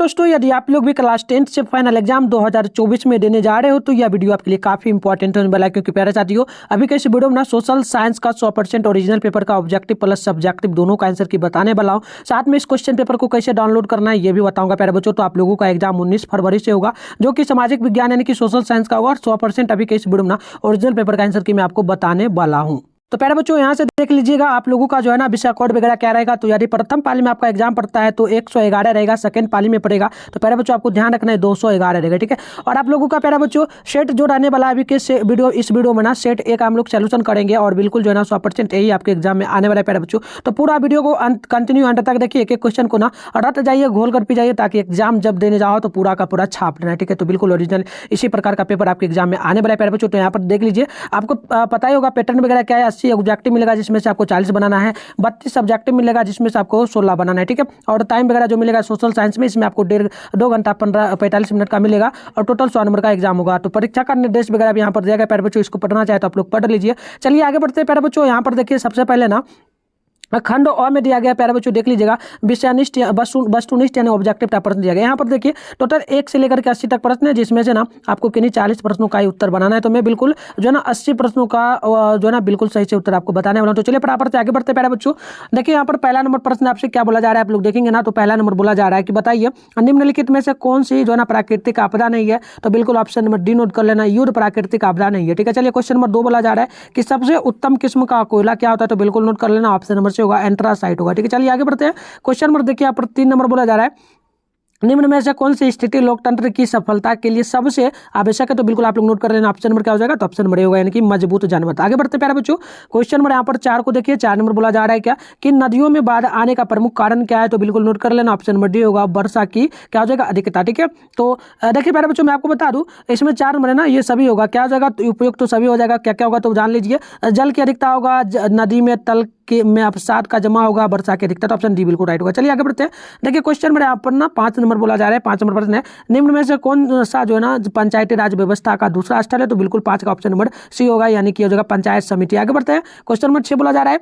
दोस्तों यदि आप लोग भी क्लास 10th से फाइनल एग्जाम 2024 में देने जा रहे हो तो यह वीडियो आपके लिए काफी इंपॉर्टेंट होने वाला है, क्योंकि प्यारे साथियों अभी के इस वीडियो में ना सोशल साइंस का 100% ओरिजिनल पेपर का ऑब्जेक्टिव प्लस सब्जेक्टिव दोनों का आंसर की बताने वाला हूं। साथ में इस क्वेश्चन पेपर को कैसे डाउनलोड करना है ये भी बताऊंगा प्यारे बच्चों। तो आप लोगों का एग्जाम 19 फरवरी से होगा, जो कि सामाजिक विज्ञान यानी कि सोशल साइंस का होगा, और 100% अभी के इस वीडियो में ना ओरिजिनल पेपर का आंसर की मैं आपको बताने वाला हूँ। तो प्यारे बच्चों यहाँ से देख लीजिएगा आप लोगों का जो है ना विषय कोड वगैरह क्या रहेगा। तो यदि प्रथम पाली में आपका एग्जाम पड़ता है तो 111 रहेगा, सेकंड पाली में पड़ेगा तो प्यारे बच्चों आपको ध्यान रखना है 211 रहेगा, ठीक है। और आप लोगों का प्यारे बच्चों सेट जो रहने वाला है अभी के इस वीडियो में ना सेट एक हम लोग सोल्यूशन करेंगे, और बिल्कुल जो है ना 100% यही आपके एग्जाम में आने वाला है प्यारे बच्चों। तो पूरा वीडियो को कंटिन्यू अंत तक देखिए, एक एक क्वेश्चन को ना रट जाइए, घोल कर पी जाइए, ताकि एग्जाम जब देने जाओ तो पूरा का पूरा छाप लेना, ठीक है। तो बिल्कुल ओरिजिनल इसी प्रकार का पेपर आपके एग्जाम में आने वाला है प्यारे बच्चों। तो यहाँ पर देख लीजिए, आपको पता ही होगा पैटर्न वगैरह क्या है। 80 ऑब्जेक्टिव मिलेगा जिसमें से आपको 40 बनाना है, 32 सब्जेक्टिव मिलेगा जिसमें से आपको 16 बनाना है, ठीक है। और टाइम वगैरह जो मिलेगा सोशल साइंस में, इसमें आपको 2 घंटा 45 मिनट का मिलेगा, और टोटल 100 नंबर का एग्जाम होगा। तो परीक्षा का निर्देश वगैरह भी यहाँ पर दिया गया प्यारे बच्चों, इसको पढ़ना चाहे तो आप लोग पढ़ लीजिए। चलिए आगे बढ़ते हैं प्यारे बच्चों। यहाँ पर देखिए सबसे पहले ना खंड अ में दिया गया प्यारे बच्चों, देख लीजिएगा विषयनिष्ठ वस्तुनिष्ठ यानी ऑब्जेक्टिव टाइप प्रश्न दिया गया। यहाँ पर देखिए टोटल 1 से लेकर के 80 तक प्रश्न है, जिसमें से ना आपको किन्हीं 40 प्रश्नों का ही उत्तर बनाना है। तो मैं बिल्कुल जो है ना 80 प्रश्नों का जो है ना बिल्कुल सही से उत्तर आपको बताने वाला हूँ। तो चलिए फटाफट से आगे बढ़ते प्यारे बच्चों। देखिए यहाँ पर पहला नंबर प्रश्न आपसे क्या बोला जा रहा है, आप लोग देखेंगे ना। तो पहला नंबर बोला जा रहा है कि बताइए निम्नलिखित में से कौन सी जो है ना प्राकृतिक आपदा नहीं है। तो बिल्कुल ऑप्शन नंबर डी नोट कर लेना, युद्ध प्राकृतिक आपदा नहीं है, ठीक है। चलिए क्वेश्चन नंबर 2 बोला जा रहा है कि सबसे उत्तम किस्म का कोयला क्या होता है। तो बिल्कुल नोट कर लेना, ऑप्शन नंबर से होगा एंथ्रासाइट होगा, ठीक है। चलिए आगे बढ़ते हैं। क्वेश्चन नंबर देखिए यहाँ पर 3 नंबर बोला जा रहा है निम्न में से कौन सी स्थिति लोकतंत्र की सफलता के लिए सबसे आवश्यक है। तो बिल्कुल आप लोग नोट कर लेना, ऑप्शन नंबर क्या हो जाएगा। तो ऑप्शन नंबर होगा यानी कि मजबूत जनमत। आगे बढ़ते प्यारे बच्चों। क्वेश्चन नंबर यहाँ पर 4 को देखिए, 4 नंबर बोला जा रहा है क्या कि नदियों में बाढ़ आने का प्रमुख कारण क्या है। तो बिल्कुल नोट कर लेना, ऑप्शन नंबर डी होगा वर्षा की क्या हो जाएगा अधिकता, ठीक है। तो देखिए प्यारे बच्चों मैं आपको बता दूं, इसमें 4 नंबर है ना, ये सभी होगा क्या हो जाएगा, उपयुक्त तो सभी हो जाएगा। क्या क्या होगा तो जान लीजिए, जल की अधिकता होगा, नदी में तल में अवसाद का जमा होगा, वर्षा की अधिकता। तो ऑप्शन डी बिल्कुल राइट होगा। चलिए आगे बढ़ते हैं। देखिए क्वेश्चन नंबर यहाँ पर ना 5 नंबर बोला जा रहा है, 5 नंबर प्रश्न है निम्न में से कौन सा जो है ना पंचायती राज व्यवस्था का दूसरा स्थल है। तो बिल्कुल 5 का ऑप्शन नंबर सी होगा, यानी कि हो जाएगा पंचायत समिति। आगे बढ़ते हैं। क्वेश्चन नंबर 6 बोला जा रहा है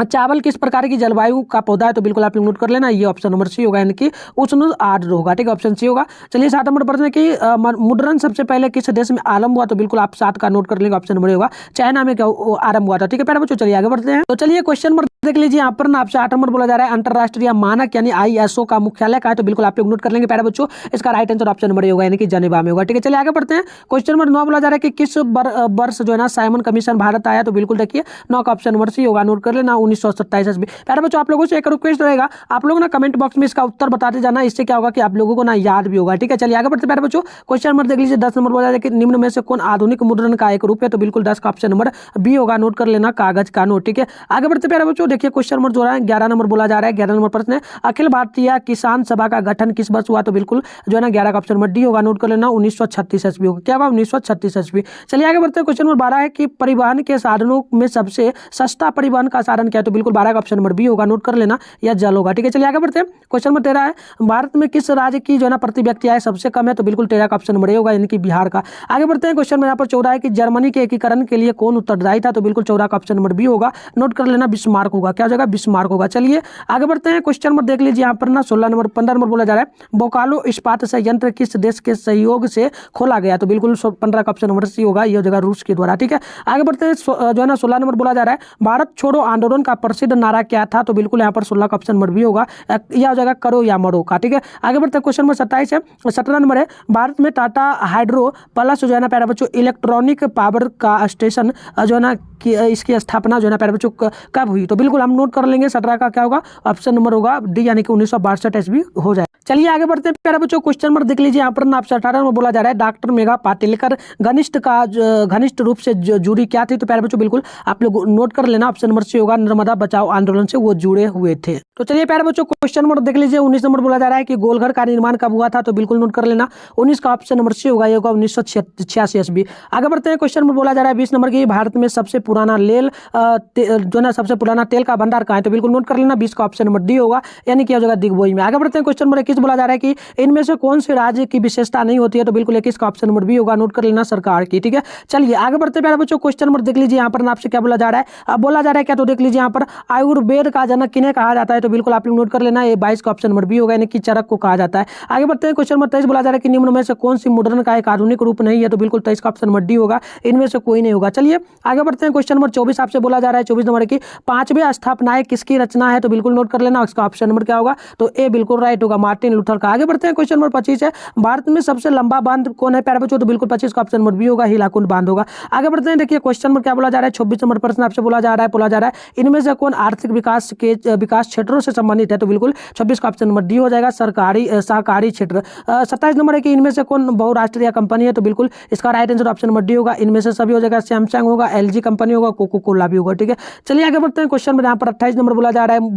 चावल किस प्रकार की जलवायु का पौधा है। तो बिल्कुल आप लोग नोट कर लेना, ये ऑप्शन नंबर सी होगा, यानी कि उष्ण आर्द्र होगा, ठीक है, ऑप्शन सी होगा। चलिए 7 नंबर प्रश्न है कि मुद्रण सबसे पहले किस देश में आरंभ हुआ। तो बिल्कुल आप 7 का नोट कर लेंगे, ऑप्शन नंबर होगा चाइना में आरंभ हुआ था, ठीक है प्यारे बच्चों। चलिए आगे बढ़ते हैं। तो चलिए क्वेश्चन नंबर देख लीजिए, यहाँ पर ना आपसे 8 नंबर बोला जा रहा है अंतरराष्ट्रीय मानक यानी ISO का मुख्यालय का है। तो बिल्कुल आप लोग नोट कर लेंगे प्यारे बच्चों, इसका राइट आंसर ऑप्शन नंबर होगा, यानी कि जेनेवा में होगा, ठीक है। चलिए आगे बढ़ते हैं। क्वेश्चन नंबर 9 बोला जा रहा है कि किस वर्ष जो है ना साइमन कमीशन भारत आया। तो बिल्कुल देखिए 9 का ऑप्शन नंबर सी होगा, नोट कर लेना 1927 में। प्यारे बच्चों आप लोगों से एक रिक्वेस्ट रहेगा, आप लोग ना कमेंट बॉक्स में इसका उत्तर बताते जाना, इससे क्या होगा कि आप लोगों को ना याद भी होगा, ठीक है। चलिए आगे बढ़ते प्यारे बच्चों। क्वेश्चन नंबर देख लीजिए 10 नंबर बोला जा रहा है कि निम्न में से कौन आधुनिक मुद्रण का एक रूप है। तो बिल्कुल 10 का ऑप्शन नंबर बी होगा, नोट कर लेना कागज का नोट, ठीक है। आगे बढ़ते प्यारे बच्चों। देखिए क्वेश्चन नंबर जो है 11 नंबर बोला जा रहा है, 11 नंबर प्रश्न है अखिल भारतीय किसान सभा का गठन किस वर्ष हुआ। तो बिल्कुल जो है ना 11 का ऑप्शन नंबर डी होगा, नोट कर लेना 1936 ईस्वी होगा, क्या होगा 1936 ईस्वी। चलिए आगे बढ़ते हैं। क्वेश्चन नंबर 12 है कि परिवहन के साधनों में सबसे सस्ता परिवहन का साधन क्या है। तो बिल्कुल 12 का ऑप्शन नंबर बी होगा, नोट कर लेना या जल होगा, ठीक है। चलिए आगे बढ़ते हैं। क्वेश्चन नंबर 13 है भारत में किस राज्य की जो है ना प्रति व्यक्ति आय सबसे कम है। तो बिल्कुल 13 का ऑप्शन नंबर ए होगा, यानी कि बिहार का। आगे बढ़ते हैं। क्वेश्चन में यहाँ पर 14 है कि जर्मनी के एकीकरण के लिए कौन उत्तरदायी था। तो बिल्कुल 14 का ऑप्शन नंबर बी होगा, नोट कर लेना बिस्मार्क होगा, क्या हो जाएगा बिस्मार्क होगा। चलिए आगे बढ़ते हैं। क्वेश्चन नंबर देख लीजिए, यहाँ पर ना 15 नंबर बोला जा रहा है बोकालो इस्पात संयंत्र किस देश के सहयोग से खोला गया। तो बिल्कुल 15 का ऑप्शन नंबर सी होगा, ये हो जाएगा रूस के द्वारा, ठीक है। आगे बढ़ते हैं। जो है ना 16 नंबर बोला जा रहा है भारत छोड़ो आंदोलन का प्रसिद्ध नारा क्या था। तो बिल्कुल यहाँ पर 16 का ऑप्शन नंबर बी होगा, यह हो जाएगा करो या मरो का, ठीक है। आगे बढ़ते हैं। क्वेश्चन नंबर 27 है 17 नंबर है भारत में टाटा हाइड्रो प्लस जो है ना प्यारे बच्चों इलेक्ट्रॉनिक पावर का स्टेशन जो है ना इसकी स्थापना जो है ना प्यारे बच्चों कब हुई। तो बिल्कुल हम नोट कर लेंगे 17 का क्या होगा ऑप्शन नंबर होगा डी, यानी कि 1962 ईस्वी हो जाए। चलिए आगे बढ़ते हैं प्यारे बच्चों। क्वेश्चन नंबर देख लीजिए, यहाँ पर ना आपसे 18 नंबर बोला जा रहा है डॉक्टर मेघा पाटिलकर घनिष्ठ रूप से जुड़ी क्या थी। तो प्यारे बच्चों बिल्कुल आप लोग नोट कर लेना, ऑप्शन नंबर सी होगा नर्मदा बचाओ आंदोलन से वो जुड़े हुए थे। तो चलिए प्यारे बच्चों क्वेश्चन नंबर देख लीजिए 19 नंबर बोला जा रहा है कि गोलघर का निर्माण कब हुआ था। तो बिल्कुल नोट कर लेना 19 का ऑप्शन नंबर सी होगा, ये होगा 1986 ईस्वी। आगे बढ़ते हैं। क्वेश्चन नंबर बोला जा रहा है 20 नंबर की भारत में सबसे पुराना जो ना सबसे पुराना तेल का भंडार कहाँ है। तो बिल्कुल नोट कर लेना 20 का ऑप्शन नंबर डी होगा, यानी कि हो जाएगा दिग्बोई में। आगे बढ़ते हैं। क्वेश्चन नंबर 21 बोला जा रहा है कि इनमें से कौन से राज्य की विशेषता नहीं होती है, तो बिल्कुल 21 का ऑप्शन नंबर बी होगा, नोट कर लेना सरकार की। ठीक है, चलिए आगे बढ़ते प्यारे बच्चों, क्वेश्चन नंबर देख लीजिए यहाँ पर आपसे क्या बोला जा रहा है। अब बोला जा रहा है क्या, तो देख लीजिए यहाँ पर आयुर्वेद का जनक किन्हें कहा जाता है, तो बिल्कुल आप लोग नोट कर लेना, ये 22 का ऑप्शन नंबर बी होगा, यानी कि चरक को कहा जाता है। आगे बढ़ते हैं, क्वेश्चन नंबर 23 बोला जा रहा है कि निम्न में से कौन सी मुद्रण का एक आधुनिक रूप नहीं है, तो बिल्कुल 23 का ऑप्शन नंबर डी होगा, इनमें से कोई नहीं होगा। चलिए आगे बढ़ते हैं, क्वेश्चन नंबर 24 आपसे बोला जा रहा है 24 नंबर की पांचवें स्थापनाएं किसकी रचना है, तो बिल्कुल नोट कर लेना, उसका ऑप्शन नंबर क्या होगा, तो ए बिल्कुल राइट होगा, मार्टिन लूथर का। आगे बढ़ते हैं, क्वेश्चन नंबर 25 है, भारत में सबसे लंबा बांध कौन है प्यारे बच्चों, तो बिल्कुल 25 का ऑप्शन नंबर बी होगा, हीलाकुंड बांध होगा। आगे बढ़ते हैं, देखिए क्वेश्चन नंबर क्या बोला जा रहा है, 26 नंबर प्रश्न आपसे बोला जा रहा है इनमें से कौन आर्थिक विकास क्षेत्रों से संबंधित है, तो बिल्कुल 26 का ऑप्शन नंबर डी हो जाएगा, सरकारी सहकारी क्षेत्र। 27 नंबर है कि इनमें से कौन बहुराष्ट्रीय कंपनी है, तो बिल्कुल इसका right answer option number D होगा, इनमें से सभी हो जाएगा, सैमसंग होगा, एलजी कंपनी होगा, कोको कोला भी होगा। ठीक है, चलिए आगे बढ़ते हैं, क्वेश्चन में यहाँ पर 28 नंबर बोला जा रहा है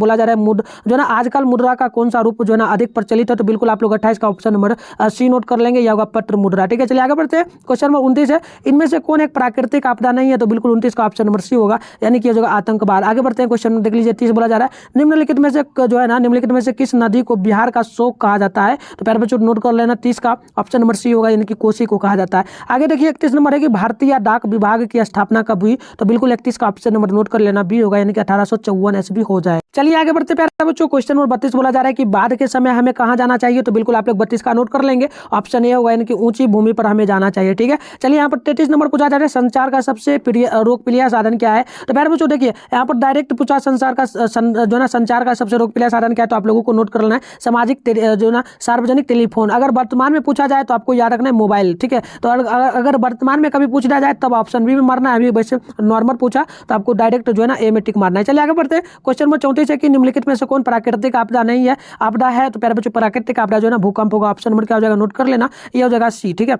जो ना आजकल मुद्रा का कौन सा रूप जो है ना अधिक प्रचलित है, तो बिल्कुल आप लोग 28 का ऑप्शन नंबर सी नोट कर लेंगे, यह होगा पत्र मुद्रा। ठीक है, चलिए आगे बढ़ते हैं, क्वेश्चन नंबर 29 है, इनमें से कौन एक प्राकृतिक आपदा नहीं है, तो बिल्कुल 29 का ऑप्शन नंबर सी होगा, यानी कि जो आतंकवाद। आगे बढ़ते हैं, क्वेश्चन देख लीजिए 30 बोला जा रहा है, निम्नलिखित में से जो है ना निम्नलिखित में से किस नदी को बिहार का शोक कहा जाता है, तो प्यारे बच्चों नोट कर लेना, 30 का ऑप्शन नंबर सी होगा, यानी कि कोसी को कहा जाता है। आगे देखिए 31 नंबर है कि भारतीय डाक विभाग की स्थापना कब हुई, तो बिल्कुल 31 का ऑप्शन नंबर नोट कर लेना, बी होगा, यानी कि 1854 ईस्वी हो जाए। चलिए आगे बढ़ते प्यारे बच्चों, क्वेश्चन नंबर 32 बोला जा रहा है कि बाद के समय हमें कहाँ जाना चाहिए, तो बिल्कुल आप लोग 32 का नोट कर लेंगे, ऑप्शन ए होगा, यानी कि ऊंची भूमि पर हमें जाना चाहिए। ठीक है, चलिए यहाँ पर 33 नंबर पूछा जा रहा है, संचार का सबसे लोकप्रिय साधन क्या है, तो प्यारे बच्चों देखिए यहाँ पर डायरेक्ट पूछा जो ना संचार का सबसे लोकप्रिय साधन क्या है, तो आप लोगों को नोट कर लेना है सामाजिक जो ना सार्वजनिक टेलीफोन। अगर वर्तमान में पूछा जाए तो आपको याद रखना है मोबाइल। ठीक है, तो अगर वर्तमान में कभी पूछा जाए तब ऑप्शन बी में मारना है, अभी वैसे नॉर्मल पूछा तो आपको डायरेक्ट जो है ना ए में टिक मारना है। चलिए आगे बढ़ते हैं, क्वेश्चन नंबर 34 है कि निम्नलिखित में से कौन प्राकृतिक आपदा नहीं है, आपदा है, तो प्यारे बच्चों प्राकृतिक आपदा जो है ना भूकंप होगा, ऑप्शन नंबर क्या हो जाएगा, नोट कर लेना, ये हो जाएगा सी। ठीक है,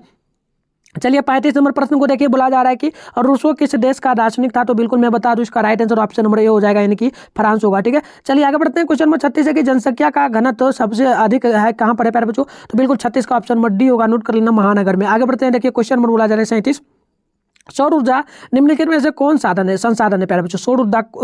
चलिए 35 नंबर प्रश्न को देखिए, बोला जा रहा है कि रूसो किस देश का दार्शनिक था, तो बिल्कुल मैं बता दूं इसका right answer option number A हो जाएगा, यानी कि फ्रांस होगा। ठीक है, चलिए आगे बढ़ते हैं, क्वेश्चन नंबर 36 है कि जनसंख्या का घनत्व सबसे अधिक है कहां पर है प्यारे बच्चों, तो बिल्कुल 36 का ऑप्शन नंबर डी होगा, नोट कर लेना, महानगर में। आगे बढ़ते हैं, देखिए क्वेश्चन नंबर बोला जा रहा है 37, सौर ऊर्जा निम्नलिखित में से कौन संसाधन है प्यारे बच्चों,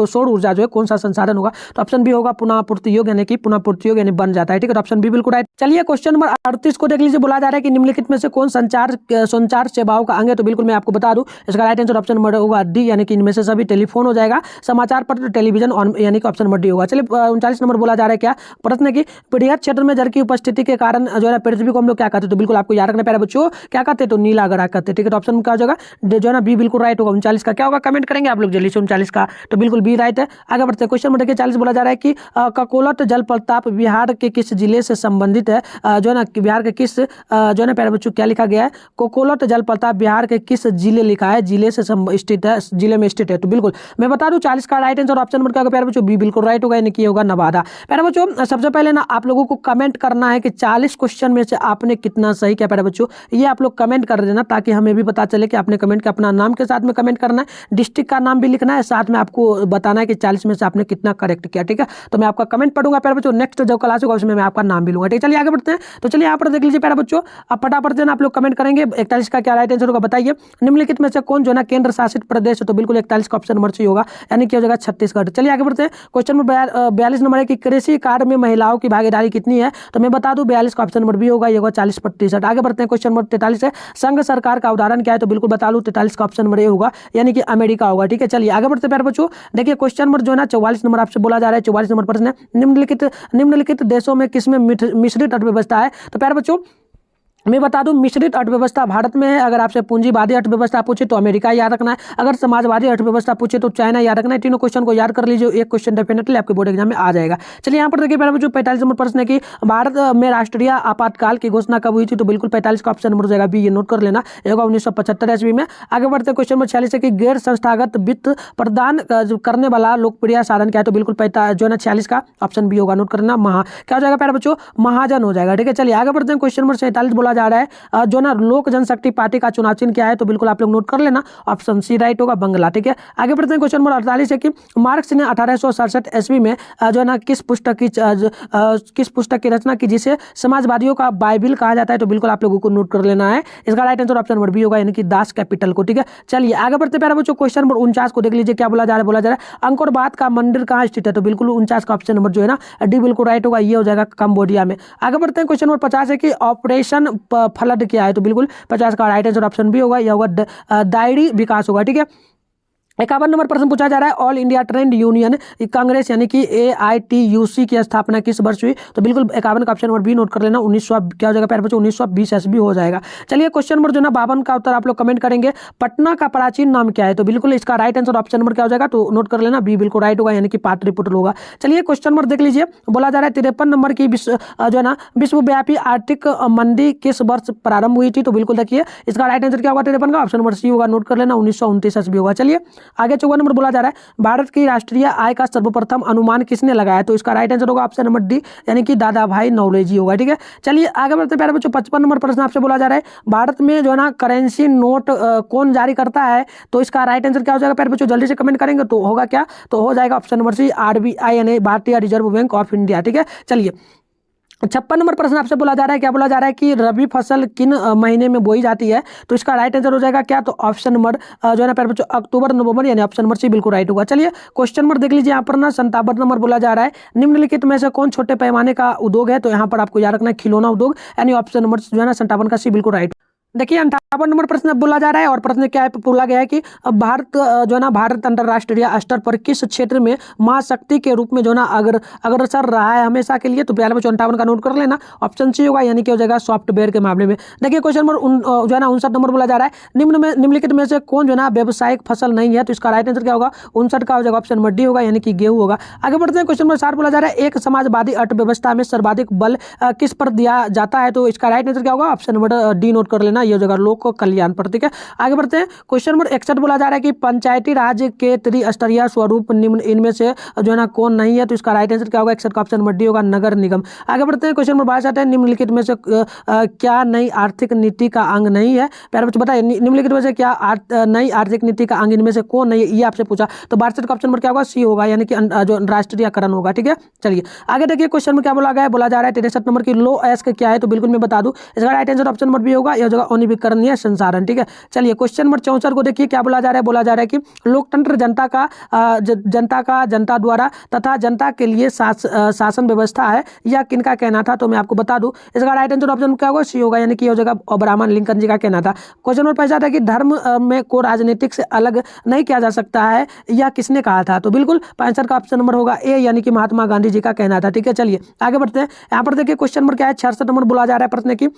सौर ऊर्जा जो है कौन सा संसाधन होगा, तो ऑप्शन बी होगा पुनः पूर्ति योग्य, यानी कि पुनः पूर्ति योग्य यानी बन जाता है। ठीक है, तो ऑप्शन बी बिल्कुल राइट। चलिए क्वेश्चन नंबर 38 को देख लीजिए, बोला जा रहा है कि निम्नलिखित में से कौन संचार सेवाओं का अंग है, तो बिल्कुल मैं आपको बता दूं इसका राइट आंसर ऑप्शन नंबर होगा डी, यानी कि इनमें से सभी टेलीफोन हो जाएगा, समाचार पत्र, टेलीविजन और यानी कि ऑप्शन नंबर डी होगा। चलिए 39 नंबर बोला जा रहा है क्या प्रश्न की बृहद क्षेत्र में जल की उपस्थिति के कारण जो है पृथ्वी को हम लोग क्या कहते हैं, तो बिल्कुल आपको याद रखना प्यारे बच्चों, क्या कहते हैं, तो नीला ग्रह कहते हैं। ठीक है, तो ऑप्शन क्या हो जाएगा, जो है ना बी बिल्कुल राइट होगा। 39 का क्या होगा, कमेंट करेंगे आप लोग जल्दी से 39 का, तो बिल्कुल बी राइट है। आगे बढ़ते हैं, क्वेश्चन नंबर देखिए 40 बोला जा रहा है कि ककोलत जलप्रपात बिहार के किस जिले से संबंधित है, जो है ना बिहार के किस जो है ना प्यारे बच्चों क्या लिखा गया है, कोकोलत जलप्रपात बिहार के किस जिले लिखा है, जिले से स्थित है, जिले में स्थित है, तो बिल्कुल मैं बता दूं 40 का राइट आंसर ऑप्शन नंबर क्या होगा प्यारे बच्चों, बी बिल्कुल राइट होगा, यानी कि होगा नवादा। प्यारे बच्चों सबसे पहले ना आप लोगों को कमेंट करना है कि 40 क्वेश्चन में से आपने कितना सही किया प्यारे बच्चों, ये आप लोग कमेंट कर देना ताकि हमें भी पता चले कि आपने कमेंट किया। अपना नाम के साथ में कमेंट करना है, डिस्ट्रिक्ट का नाम भी लिखना है, साथ में आपको बताना है कि 40 में से आपने कितना करेक्ट किया। ठीक है, तो मैं आपका कमेंट पढ़ूंगा प्यारे बच्चों, नेक्स्ट जो क्लास होगा उसमें मैं आपका नाम भी लूंगा। ठीक है, चलिए आगे बढ़ते हैं, तो चलिए यहाँ पर देख लीजिए प्यारे बच्चों, अब फटाफट से आप लोग कमेंट करेंगे 41 का क्या राइट आंसर होगा बताइए। निम्नलिखित में से कौन जो है ना केंद्र शासित प्रदेश है, तो बिल्कुल 41 का ऑप्शन नंबर सी होगा, यानी कि हो जाएगा छत्तीसगढ़। चलिए आगे बढ़ते हैं, क्वेश्चन नंबर 42 नंबर है कि कृषि कार्य में महिलाओं की भागीदारी कितनी है, तो मैं बता दूं 42 का ऑप्शन नंबर बी होगा, ये होगा 40%। आगे बढ़ते हैं, क्वेश्चन नंबर 43 है संघ सरकार का उदाहरण क्या है, तो बिल्कुल बता दूं 43 का ऑप्शन नंबर ए होगा, यानी कि अमेरिका होगा। ठीक है, चलिए आगे बढ़ते प्यारे बच्चों, देखिए क्वेश्चन नंबर जो है ना 44 नंबर आपसे बोला जा रहा है, 44 नंबर प्रश्न है, निम्नलिखित देशों में किसमें मिश्रित अर्थव्यवस्था है, तो प्यारे बच्चों मैं बता दूं मिश्रित अर्थव्यवस्था भारत में है। अगर आपसे पूंजीवादी अर्थव्यवस्था पूछे तो अमेरिका याद रखना है, अगर समाजवादी अर्थव्यवस्था पूछे तो चाइना याद रखना है। तीनों क्वेश्चन को याद कर लीजिए, एक क्वेश्चन डेफिनेटली आपके बोर्ड एग्जाम में आ जाएगा। चलिए यहाँ पर देखिए प्यारे बच्चों 45 नंबर प्रश्न है कि भारत में राष्ट्रीय आपातकाल की घोषणा कब हुई थी, तो बिल्कुल 45 का ऑप्शन नंबर हो जाएगा बी, ये नोट कर लेना, ये होगा 1975 ईस्वी में। आगे बढ़ते क्वेश्चन नंबर 46 है कि गैर संस्थागत वित्त प्रदान करने वाला लोकप्रिय साधन क्या है, तो बिल्कुल जो है ना 46 का ऑप्शन बी होगा, नोट करना, क्या हो जाएगा प्यारे बच्चों, महाजन हो जाएगा। ठीक है, चलिए आगे बढ़ते हैं, क्वेश्चन नंबर 47 बोला बोला जा रहा है जो ना लोक जनशक्ति पार्टी का चुनाव चिन्ह क्या है, तो बिल्कुल आप लोग नोट कर लेना, ऑप्शन सी राइट होगा, बंगला। ठीक है, आगे बढ़ते हैं। क्वेश्चन नंबर 48 है कि मार्क्स ने 1867 ईस्वी में जो है ना किस पुस्तक की रचना की जिसे समाजवादियों का बाइबिल कहा जाता है, तो बिल्कुल आप लोगों को नोट कर लेना है। इसका right answer option number B होगा, यानी कि दास कैपिटल को। ठीक है, चलिए आगे बढ़ते प्यारे बच्चों। क्वेश्चन नंबर 49 को देख लीजिए, क्या बोला जा रहा है, बोला जा रहा है अंकोरबाद का मंदिर कहाँ स्थित है, तो बिल्कुल 49 का ऑप्शन नंबर जो है ना डी बिल्कुल राइट होगा, ये हो जाएगा कंबोडिया में। आगे बढ़ते हैं। क्वेश्चन नंबर 50 है कि ऑपरेशन फ्लड क्या है, तो बिल्कुल 50 का राइट आंसर ऑप्शन बी होगा, यह होगा दायरी विकास होगा। ठीक है, 51 नंबर प्रश्न पूछा जा रहा है all India trade union Congress यानी कि AITUC की स्थापना किस वर्ष हुई, तो बिल्कुल 51 का ऑप्शन नंबर बी नोट कर लेना। 1900 क्या हो जाएगा प्यारे बच्चों, 1920 ईस्वी हो जाएगा। चलिए क्वेश्चन नंबर जो ना 52 का उत्तर आप लोग कमेंट करेंगे, पटना का प्राचीन नाम क्या है, तो बिल्कुल इसका राइट आंसर ऑप्शन नंबर क्या हो जाएगा, तो नोट कर लेना, बी बिल्कुल राइट होगा, यानी कि पाटलिपुत्र होगा। चलिए क्वेश्चन नंबर देख लीजिए, बोला जा रहा है 53 नंबर की जो है ना विश्वव्यापी आर्थिक मंदी किस वर्ष प्रारंभ हुई थी, तो बिल्कुल देखिए इसका राइट आंसर क्या होगा, 53 का ऑप्शन नंबर सी होगा, नोट कर लेना, 1929 ईस्वी होगा। चलिए आगे 54 नंबर बोला जा रहा है भारत की राष्ट्रीय आय का सर्वप्रथम अनुमान किसने लगाया, तो इसका राइट आंसर होगा ऑप्शन नंबर डी, यानी कि दादा भाई नौरोजी होगा। ठीक है, चलिए आगे बढ़ते हैं प्यारे बच्चों। 55 नंबर प्रश्न आपसे बोला जा रहा है भारत में जो है ना करेंसी नोट कौन जारी करता है, तो इसका राइट आंसर क्या हो जाएगा प्यारे बच्चों, जल्दी से कमेंट करेंगे तो होगा क्या, तो हो जाएगा ऑप्शन नंबर सी RBI यानी भारतीय रिजर्व बैंक ऑफ इंडिया। ठीक है, चलिए 56 नंबर प्रश्न आपसे बोला जा रहा है, क्या बोला जा रहा है कि रबी फसल किन महीने में बोई जाती है, तो इसका राइट आंसर हो जाएगा क्या, तो ऑप्शन नंबर जो है ना प्यारे बच्चों अक्टूबर नवंबर, यानी ऑप्शन नंबर सी बिल्कुल राइट होगा। चलिए क्वेश्चन नंबर देख लीजिए, यहाँ पर ना 57 नंबर बोला जा रहा है निम्नलिखित में से कौन छोटे पैमाने का उद्योग है, तो यहाँ पर आपको याद रखना है खिलौना उद्योग, यानी ऑप्शन नंबर जो है ना 57 का सी बिल्कुल राइट। देखिए 58 नंबर प्रश्न बोला जा रहा है, और प्रश्न क्या है बोला गया है कि भारत जो है ना भारत अंतर्राष्ट्रीय स्तर पर किस क्षेत्र में मां शक्ति के रूप में जो है ना अग्रसर रहा है हमेशा के लिए, तो पहले बच्चों 58 का नोट कर लेना, ऑप्शन सी होगा, यानी कि हो जाएगा सॉफ्टवेयर के मामले में। देखिए क्वेश्चन नंबर जो है ना 59 नंबर बोला जा रहा है निम्नलिखित में से कौन जो है ना व्यावसायिक फसल नहीं है, तो इसका राइट आंसर क्या होगा, 59 का हो जाएगा, ऑप्शन नंबर डी होगा, यानी कि गेहूं होगा। आगे बढ़ते हैं। क्वेश्चन नंबर 60 बोला जा रहा है एक समाजवादी अर्थव्यवस्था में सर्वाधिक बल किस पर दिया जाता है, तो इसका राइट आंसर क्या होगा, ऑप्शन नंबर डी नोट कर लेना, ये हो जाएगा लोक कल्याण पर। ठीक है, आगे बढ़ते हैं। क्वेश्चन नंबर 61 बोला जा रहा है कि पंचायती राज के त्रिस्तरीय स्वरूप निम्न इनमें से जो है ना कौन नहीं है, तो इसका राइट आंसर क्या होगा, 61 का ऑप्शन नंबर डी होगा, नगर निगम। आगे बढ़ते हैं। क्वेश्चन नंबर 62 है निम्नलिखित में से क्या नई आर्थिक नीति का अंग नहीं है, प्यारे बच्चों बताइए निम्नलिखित में से क्या नई आर्थिक नीति का अंग इनमें से कौन नहीं है, ये आपसे पूछा, तो 62 का ऑप्शन नंबर क्या होगा, सी होगा, यानी कि जो राष्ट्रीयकरण होगा। ठीक है, चलिए आगे देखिए क्वेश्चन में क्या बोला गया है, बोला जा रहा है 63 नंबर की लो एस्क क्या है, तो बिल्कुल मैं बता दूं इसका right answer option number B होगा, यह होगा अनिवीकरणीय संसाधन। ठीक है, चलिए क्वेश्चन नंबर 64 को देखिए, क्या बोला जा रहा है, बोला जा रहा है कि लोकतंत्र जनता द्वारा तथा जनता के लिए शासन व्यवस्था है, यह किनका कहना था, तो मैं आपको बता दूं इसका राइट आंसर ऑप्शन क्या होगा, सी होगा, यानी कि हो जाएगा अब्राहम लिंकन जी का कहना था। क्वेश्चन नंबर 65 है कि धर्म में को राजनीतिक से अलग नहीं किया जा सकता है, यह किसने कहा था, तो बिल्कुल 65 का ऑप्शन नंबर होगा ए, यानी कि महात्मा गांधी जी का कहना था। ठीक है, चलिए आगे बढ़ते हैं। यहाँ पर देखिए क्वेश्चन नंबर क्या है, 66 नंबर बोला जा रहा है प्रश्न की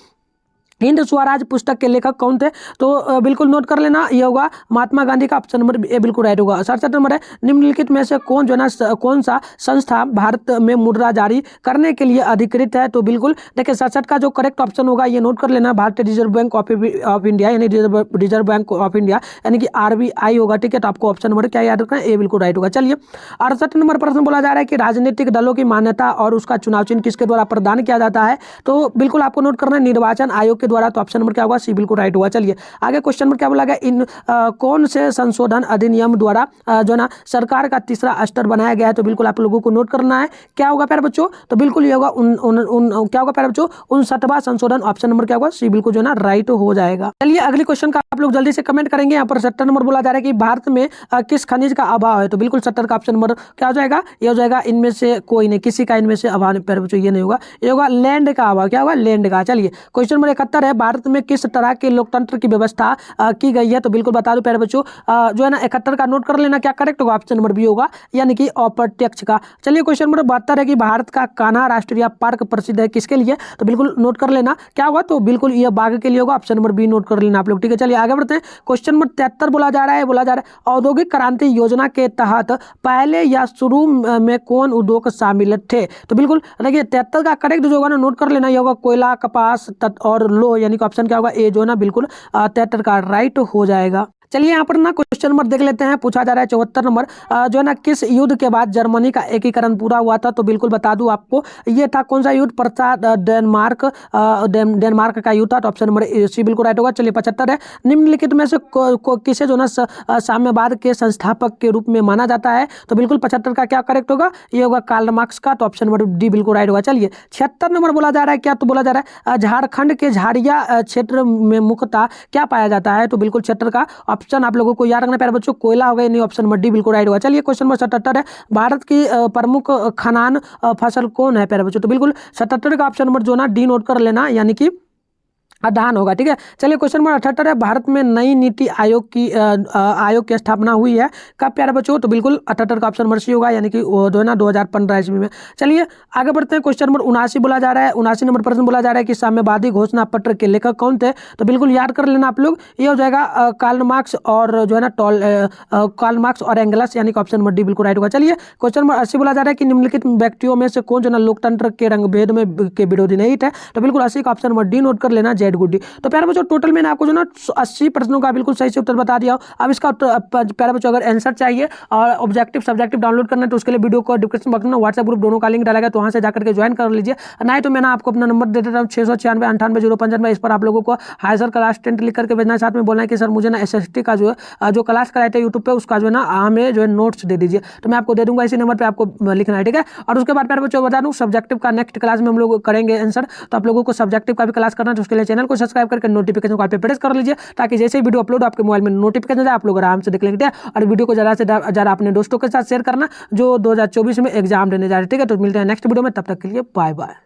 हिंद स्वराज पुस्तक के लेखक कौन थे, तो बिल्कुल नोट कर लेना, ये होगा महात्मा गांधी का, ऑप्शन नंबर ए बिल्कुल राइट होगा। 67 नंबर है निम्नलिखित में से कौन जो है कौन सा संस्था भारत में मुद्रा जारी करने के लिए अधिकृत है, तो बिल्कुल देखिए 67 का जो करेक्ट ऑप्शन होगा ये नोट कर लेना, भारतीय रिजर्व बैंक ऑफ इंडिया, यानी रिजर्व बैंक ऑफ इंडिया, यानी कि RBI होगा। ठीक है, तो आपको ऑप्शन नंबर क्या याद रखना है, ए बिल्कुल राइट होगा। चलिए 68 नंबर प्रश्न बोला जा रहा है कि राजनीतिक दलों की मान्यता और उसका चुनाव चिन्ह किसके द्वारा प्रदान किया जाता है, तो बिल्कुल आपको नोट करना है निर्वाचन आयोग के द्वारा, तो ऑप्शन नंबर क्या होगा, सी बिल्कुल राइट होगा। चलिए आगे क्वेश्चन नंबर क्या बोला गया, इन कौन से संशोधन अधिनियम द्वारा जो ना सरकार का तीसरा स्तर बनाया गया है, तो बिल्कुल आप लोगों को नोट करना है, क्या होगा प्यारे बच्चों, तो बिल्कुल ये होगा क्या होगा प्यारे बच्चों 59वां संशोधन, ऑप्शन नंबर क्या होगा, सी बिल्कुल जो ना राइट हो जाएगा। चलिए अगले क्वेश्चन का आप लोग जल्दी से कमेंट करेंगे। यहाँ पर 70 नंबर बोला जा रहा है कि भारत में किस खनिज का अभाव है, तो बिल्कुल 70 का ऑप्शन नंबर क्या हो जाएगा, ये हो जाएगा इनमें से कोई नहीं, किसी का इनमें से अभाव प्यारे बच्चों ये नहीं होगा, ये होगा लैंड का अभाव, क्या होगा लैंड का। चलिए क्वेश्चन नंबर 71 है भारत में किस तरह के लोकतंत्र की व्यवस्था की गई है, तो बिल्कुल बता दूं प्यारे बच्चों जो है ना 71 का नोट कर लेना, क्या करेक्ट होगा, ऑप्शन नंबर बी होगा, यानी कि अप्रत्यक्ष का। चलिए क्वेश्चन नंबर 72 है कि भारत का कान्हा राष्ट्रीय पार्क प्रसिद्ध है किसके लिए, तो बिल्कुल नोट कर लेना क्या होगा, तो बिल्कुल यह बाघ के लिए होगा, ऑप्शन नंबर बी नोट कर लेना आप लोग। ठीक है, चलिए आगे बढ़ते हैं। क्वेश्चन नंबर 73 बोला जा रहा है औद्योगिक क्रांति योजना के तहत पहले या शुरू में कौन उद्योग शामिल थे, तो बिल्कुल देखिए 73 का करेक्ट जो होगा ना नोट कर लेना, यह होगा कोयला, कपास और लोह, यानी कि ऑप्शन क्या होगा ए जो ना बिल्कुल 73 का राइट हो जाएगा। चलिए यहाँ पर ना क्वेश्चन नंबर देख लेते हैं। पूछा जा रहा है 74 नंबर, जो है ना किस युद्ध के बाद जर्मनी का एकीकरण पूरा हुआ था? तो बिल्कुल बता दूं आपको, ये था कौन सा युद्ध? डेनमार्क का युद्ध था। तो ऑप्शन नंबर सी बिल्कुल राइट होगा। चलिए 75 है, निम्नलिखित में से किसे जो ना साम्यवाद के संस्थापक के रूप में माना जाता है? तो बिल्कुल 75 का क्या करेक्ट होगा? ये होगा कार्ल मार्क्स का। तो ऑप्शन नंबर डी बिल्कुल राइट होगा। चलिए 76 नंबर बोला जा रहा है, क्या? तो बोला जा रहा है झारखंड के झाड़िया क्षेत्र में मुख्यतः क्या पाया जाता है? तो बिल्कुल 76 का ऑप्शन आप लोगों को याद रखना प्यारे बच्चों, कोयला होगा। नहीं, ऑप्शन नंबर डी बिल्कुल राइट होगा। चलिए क्वेश्चन नंबर 77 है, भारत की प्रमुख खनन फसल कौन है प्यारे बच्चों? तो बिल्कुल 77 का ऑप्शन नंबर जो ना डी नोट कर लेना, यानी कि धान होगा। ठीक है, चलिए क्वेश्चन नंबर 78 है, भारत में नई नीति आयोग की स्थापना हुई है कब प्यारे बच्चों? तो बिल्कुल 78 का ऑप्शन नंबर सी होगा, यानी कि जो है ना 2015 ईस्वी में। चलिए आगे बढ़ते हैं। क्वेश्चन नंबर 79 बोला जा रहा है, 79 नंबर प्रश्न बोला जा रहा है कि साम्यवादी घोषणा पत्र के लेखक कौन थे? तो बिल्कुल याद कर लेना आप लोग, ये हो जाएगा कार्ल मार्क्स और जो है ना कार्ल मार्क्स और एंगल्स, यानी कि ऑप्शन नंबर डी बिल्कुल राइट होगा। चलिए क्वेश्चन नंबर 80 बोला जा रहा है कि निम्नलिखित व्यक्तियों में से कौन जो ना लोकतंत्र के रंगभेद में के विरोधी नहीं थे? तो बिल्कुल 80 का ऑप्शन नंबर डी नोट कर लेना, जेड गुड्डी। तो प्यारे बच्चों टोटल मैंने आपको जो ना 80 प्रश्नों का बिल्कुल सही से उत्तर बता दिया। अब इसका प्यारे बच्चों अगर आंसर चाहिए और ऑब्जेक्टिव सब्जेक्टिव डाउनलोड करना है तो उसके लिए वीडियो को डिस्क्रिप्शन बॉक्स में व्हाट्सएप ग्रुप दोनों का लिंक डाला गया, तो वहां से जाकर के ज्वाइन कर लीजिए। नहीं तो मैंने आपको अपना नंबर दे देता हूँ 696 इस पर आप लोगों को हाई सर क्लास 10 लिख करके भेजना है, साथ में बोलना है कि सर मुझे ना SST का जो क्लास कराए थे यूट्यूब पे, उसका जो है ना हमें जो है नोट्स दे दीजिए। तो मैं आपको दे दूंगा, इसी नंबर पर आपको लिखना है। ठीक है, और उसके बाद प्यारे बच्चों बता दूं सब्जेक्टिव का नेक्स्ट क्लास में हम लोग करेंगे आंसर, तो आप लोगों को सब्जेक्टिव का भी क्लास करना है, तो उसके लिए चैनल को सब्सक्राइब करके नोटिफिकेशन कॉल पे प्रेस कर लीजिए, ताकि जैसे ही वीडियो अपलोड आपके मोबाइल में नोटिफिकेशन जाए आप लोग आराम से देख लेंगे। और वीडियो को ज़्यादा से ज़्यादा अपने दोस्तों के साथ शेयर करना जो 2024 में एग्जाम देने जा रहे हैं। ठीक है, तो मिलते हैं नेक्स्ट वीडियो में, तब तक के लिए बाय बाय।